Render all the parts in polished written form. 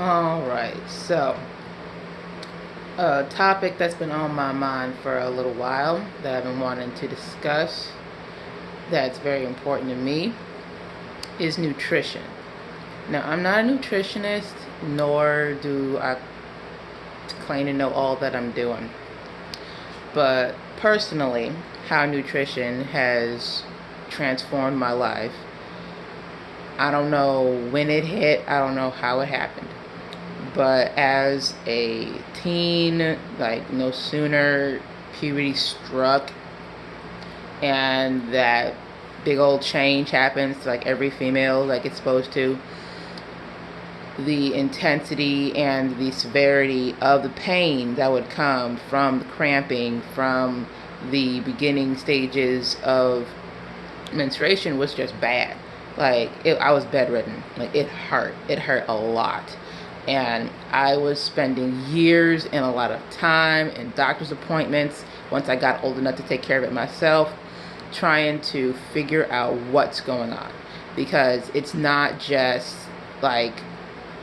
Alright, so a topic that's been on my mind for a little while that I've been wanting to discuss that's very important to me is nutrition. Now, I'm not a nutritionist, nor do I claim to know all that I'm doing. But personally, how nutrition has transformed my life, I don't know when it hit, I don't know how it happened. But as a teen, like no sooner puberty struck and that big old change happens, like every female like it's supposed to, the intensity and the severity of the pain that would come from the cramping, from the beginning stages of menstruation was just bad. I was bedridden. Like it hurt a lot, and I was spending years and a lot of time and doctor's appointments once I got old enough to take care of it myself, trying to figure out what's going on, because it's not just like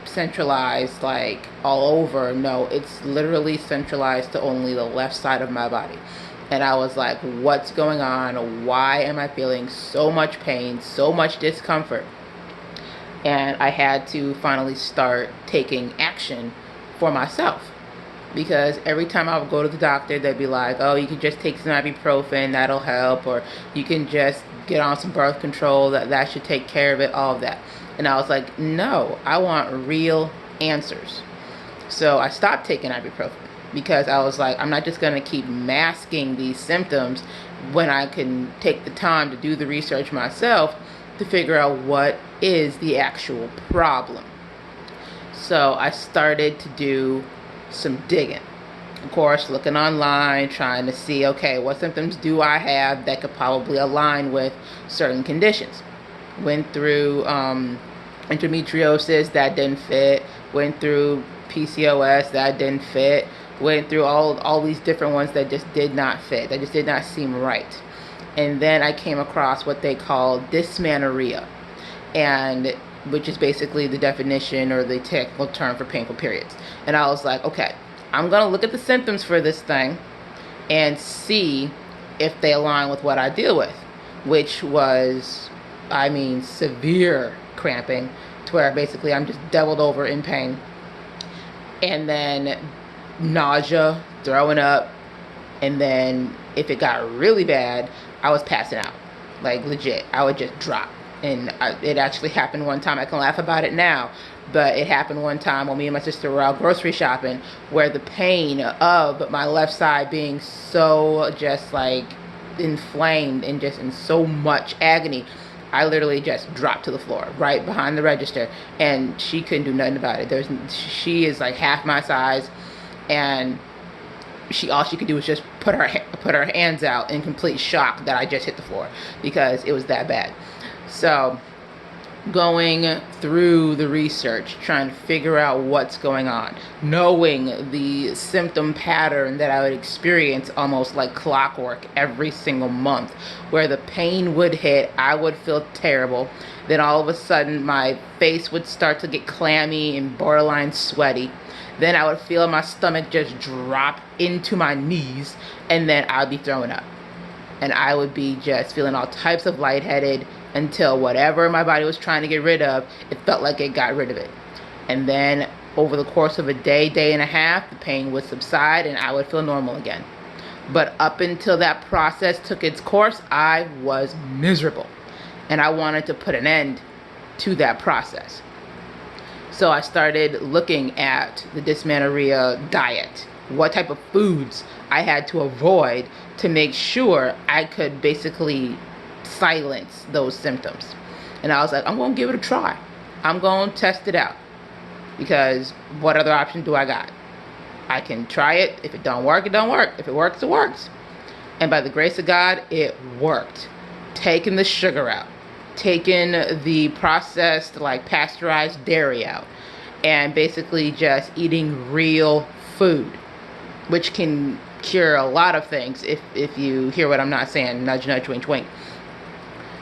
centralized like all over. No, it's literally centralized to only the left side of my body. And I was like, what's going on? Why am I feeling so much pain, so much discomfort? And I had to finally start taking action for myself, because every time I would go to the doctor, they'd be like, oh, you can just take some ibuprofen, that'll help, or you can just get on some birth control, that should take care of it, all of that. And I was like, no, I want real answers. So I stopped taking ibuprofen, because I was like, I'm not just going to keep masking these symptoms when I can take the time to do the research myself to figure out what is the actual problem. So I started to do some digging. Of course, looking online, trying to see, okay, what symptoms do I have that could probably align with certain conditions. Went through endometriosis, that didn't fit. Went through PCOS, that didn't fit. Went through all these different ones that just did not fit, that just did not seem right. And then I came across what they call dysmenorrhea, and which is basically the definition or the technical term for painful periods. And I was like, okay, I'm going to look at the symptoms for this thing and see if they align with what I deal with, which was, severe cramping, to where basically I'm just doubled over in pain. And then nausea, throwing up, and then if it got really bad, I was passing out. Like legit, I would just drop. And it actually happened one time. I can laugh about it now, but it happened one time when me and my sister were out grocery shopping, where the pain of my left side being so just like inflamed and just in so much agony, I literally just dropped to the floor right behind the register, and she couldn't do nothing about it. She is like half my size, and all she could do was just put her hands out in complete shock that I just hit the floor, because it was that bad. So going through the research, trying to figure out what's going on, knowing the symptom pattern that I would experience almost like clockwork every single month, where the pain would hit, I would feel terrible. Then all of a sudden my face would start to get clammy and borderline sweaty. Then I would feel my stomach just drop into my knees, and then I would be throwing up. And I would be just feeling all types of lightheaded, until whatever my body was trying to get rid of, it felt like it got rid of it. And then over the course of a day and a half, the pain would subside and I would feel normal again. But up until that process took its course, I was miserable. And I wanted to put an end to that process. So I started looking at the dysmenorrhea diet, what type of foods I had to avoid to make sure I could basically silence those symptoms. And I was like, I'm going to give it a try. I'm going to test it out, because what other option do I got? I can try it. If it don't work, it don't work. If it works, it works. And by the grace of God, it worked. Taking the sugar out, taking the processed like pasteurized dairy out, and basically just eating real food, which can cure a lot of things if you hear what I'm not saying. Nudge, nudge, wink, wink.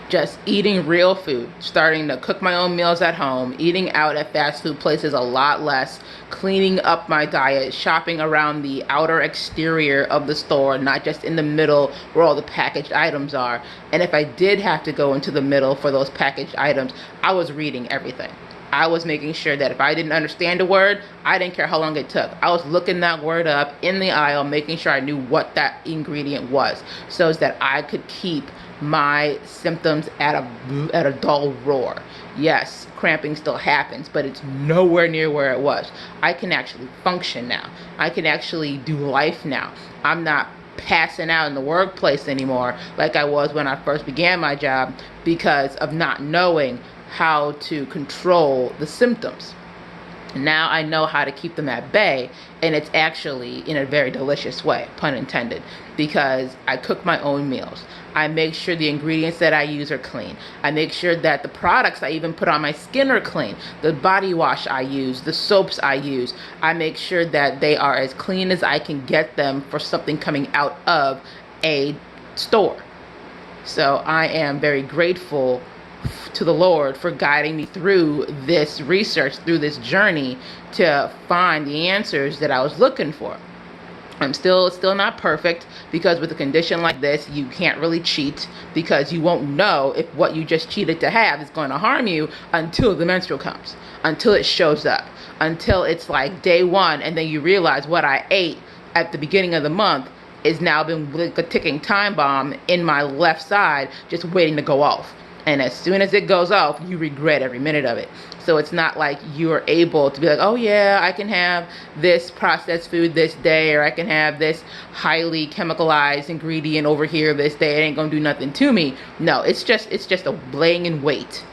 just eating real food, starting to cook my own meals at home, eating out at fast food places a lot less, cleaning up my diet, shopping around the outer exterior of the store, not just in the middle where all the packaged items are. And if I did have to go into the middle for those packaged items, I was reading everything. I was making sure that if I didn't understand a word, I didn't care how long it took. I was looking that word up in the aisle, making sure I knew what that ingredient was, so that I could keep my symptoms at a dull roar. Yes, cramping still happens, but it's nowhere near where it was. I can actually function now. I can actually do life now. I'm not passing out in the workplace anymore like I was when I first began my job because of not knowing how to control the symptoms. Now I know how to keep them at bay, and it's actually in a very delicious way, pun intended, because I cook my own meals. I make sure the ingredients that I use are clean. I make sure that the products I even put on my skin are clean. The body wash I use, the soaps I use, I make sure that they are as clean as I can get them for something coming out of a store. So I am very grateful to the Lord for guiding me through this research, through this journey to find the answers that I was looking for. I'm still not perfect, because with a condition like this, you can't really cheat, because you won't know if what you just cheated to have is going to harm you until the menstrual comes, until it shows up, until it's like day one, and then you realize what I ate at the beginning of the month is now been like a ticking time bomb in my left side, just waiting to go off. And as soon as it goes off, you regret every minute of it. So it's not like you're able to be like, oh yeah, I can have this processed food this day, or I can have this highly chemicalized ingredient over here this day. It ain't gonna do nothing to me. No, it's just a laying in wait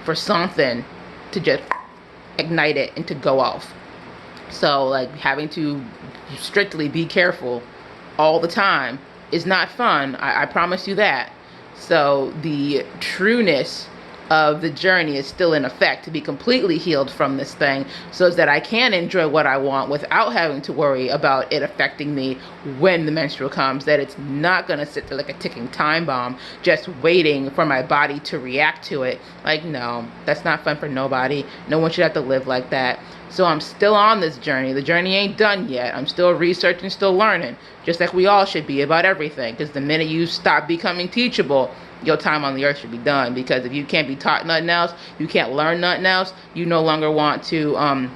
for something to just ignite it and to go off. So like having to strictly be careful all the time is not fun. I promise you that. So the trueness of the journey is still in effect, to be completely healed from this thing, so that I can enjoy what I want without having to worry about it affecting me when the menstrual comes, that it's not going to sit there like a ticking time bomb just waiting for my body to react to it. Like, no, that's not fun for nobody. No one should have to live like that. So I'm still on this journey. The journey ain't done yet. I'm still researching, still learning, just like we all should be about everything. Because the minute you stop becoming teachable, your time on the earth should be done. Because if you can't be taught nothing else, you can't learn nothing else, you no longer want to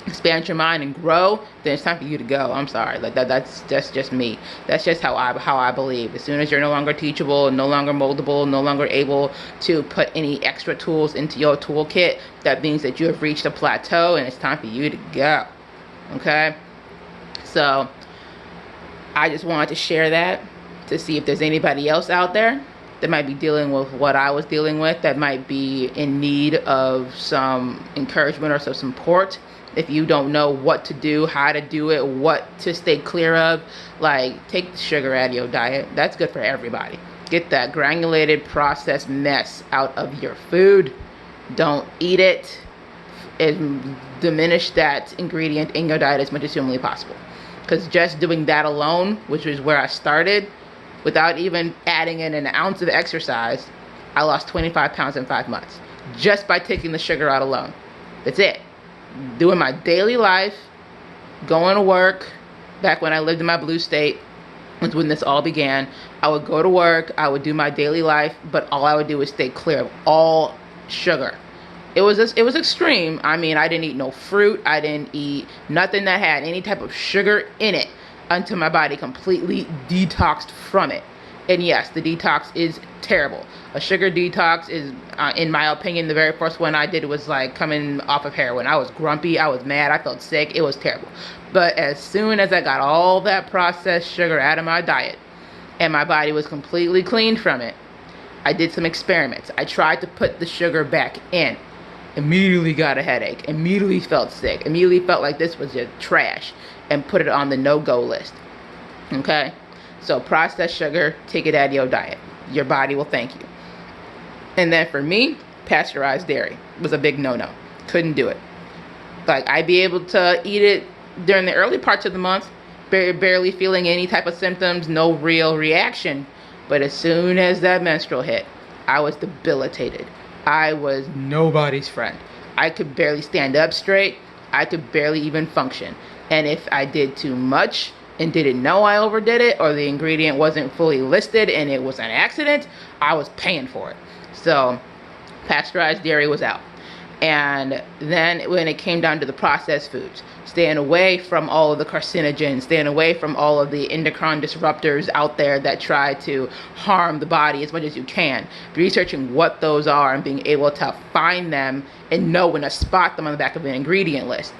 expand your mind and grow, then it's time for you to go. I'm sorry, like that's just me. That's just how I believe. As soon as you're no longer teachable, no longer moldable, no longer able to put any extra tools into your toolkit, that means that you have reached a plateau and it's time for you to go. Okay? So I just wanted to share that to see if there's anybody else out there that might be dealing with what I was dealing with, that might be in need of some encouragement or some support. If you don't know what to do, how to do it, what to stay clear of, like, take the sugar out of your diet. That's good for everybody. Get that granulated processed mess out of your food. Don't eat it. And diminish that ingredient in your diet as much as humanly possible. Because just doing that alone, which is where I started, without even adding in an ounce of exercise, I lost 25 pounds in 5 months. Just by taking the sugar out alone. That's it. Doing my daily life, going to work. Back when I lived in my blue state, was when this all began. I would go to work, I would do my daily life, but all I would do was stay clear of all sugar. It was extreme. I mean, I didn't eat no fruit. I didn't eat nothing that had any type of sugar in it until my body completely detoxed from it. And yes, the detox is terrible. A sugar detox is, in my opinion, the very first one I did was like coming off of heroin. I was grumpy, I was mad, I felt sick, it was terrible. But as soon as I got all that processed sugar out of my diet and my body was completely cleaned from it, I did some experiments. I tried to put the sugar back in. Immediately got a headache, immediately felt sick, immediately felt like this was just trash, and put it on the no-go list. Okay? So processed sugar, take it out of your diet. Your body will thank you. And then for me, pasteurized dairy was a big no-no. Couldn't do it. Like, I'd be able to eat it during the early parts of the month, barely feeling any type of symptoms, no real reaction. But as soon as that menstrual hit, I was debilitated. I was nobody's friend. I could barely stand up straight. I could barely even function. And if I did too much and didn't know I overdid it, or the ingredient wasn't fully listed and it was an accident, I was paying for it. So pasteurized dairy was out. And then when it came down to the processed foods, staying away from all of the carcinogens, staying away from all of the endocrine disruptors out there that try to harm the body as much as you can, researching what those are and being able to find them and know when to spot them on the back of an ingredient list.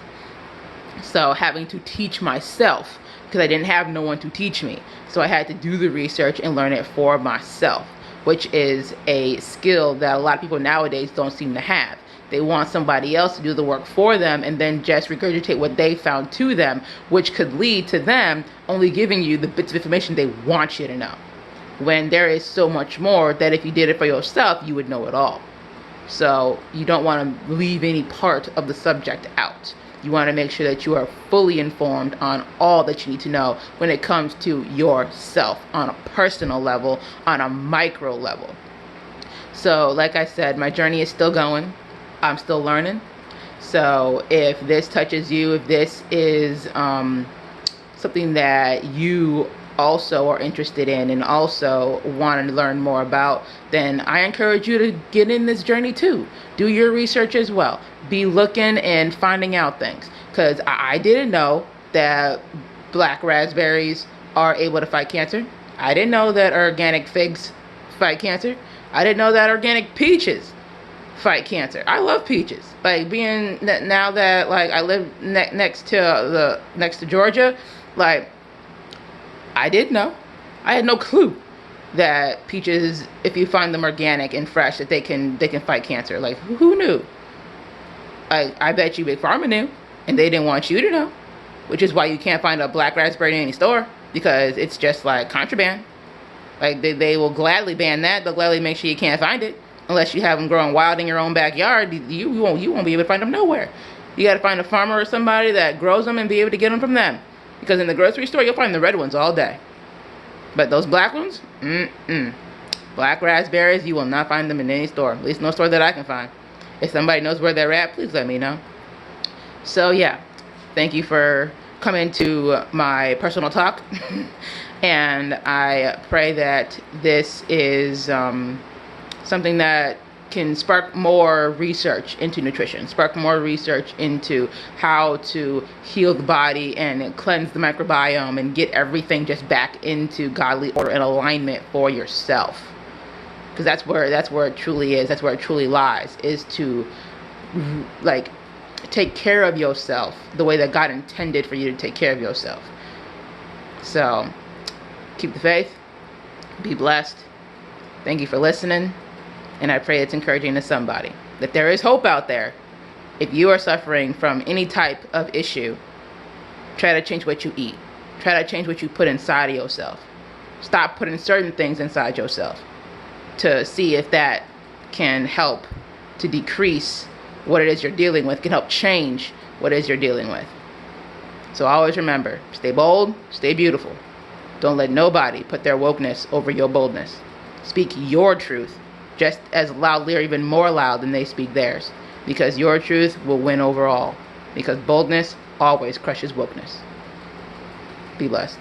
So having to teach myself, because I didn't have no one to teach me, so I had to do the research and learn it for myself, which is a skill that a lot of people nowadays don't seem to have. They want somebody else to do the work for them and then just regurgitate what they found to them, which could lead to them only giving you the bits of information they want you to know, when there is so much more that if you did it for yourself, you would know it all. So you don't want to leave any part of the subject out. You want to make sure that you are fully informed on all that you need to know when it comes to yourself on a personal level, on a micro level. So like I said, my journey is still going. I'm still learning. So if this touches you, if this is something that you also are interested in and also want to learn more about, then I encourage you to get in this journey too. Do your research as well. Be looking and finding out things, because I didn't know that black raspberries are able to fight cancer. I didn't know that organic figs fight cancer. I didn't know that organic peaches fight cancer. I love peaches. Like, being now that like I live next to Georgia, like, I didn't know. I had no clue that peaches, if you find them organic and fresh, that they can fight cancer. Like, who knew? Like, I bet you Big Pharma knew, and they didn't want you to know, which is why you can't find a black raspberry in any store, because it's just like contraband. Like, they will gladly ban that. They'll gladly make sure you can't find it unless you have them growing wild in your own backyard. You won't be able to find them nowhere. You got to find a farmer or somebody that grows them and be able to get them from them. Because in the grocery store, you'll find the red ones all day. But those black ones, black raspberries, you will not find them in any store. At least no store that I can find. If somebody knows where they're at, please let me know. So yeah, thank you for coming to my personal talk. And I pray that this is something that can spark more research into nutrition, spark more research into how to heal the body and cleanse the microbiome and get everything just back into godly order and alignment for yourself. Because that's where it truly is. That's where it truly lies, is to like take care of yourself the way that God intended for you to take care of yourself. So keep the faith, be blessed. Thank you for listening. And I pray it's encouraging to somebody that there is hope out there. If you are suffering from any type of issue, try to change what you eat. Try to change what you put inside of yourself. Stop putting certain things inside yourself to see if that can help to decrease what it is you're dealing with, can help change what it is you're dealing with. So always remember, stay bold, stay beautiful. Don't let nobody put their wokeness over your boldness. Speak your truth just as loudly or even more loud than they speak theirs, because your truth will win over all, because boldness always crushes wokeness. Be blessed.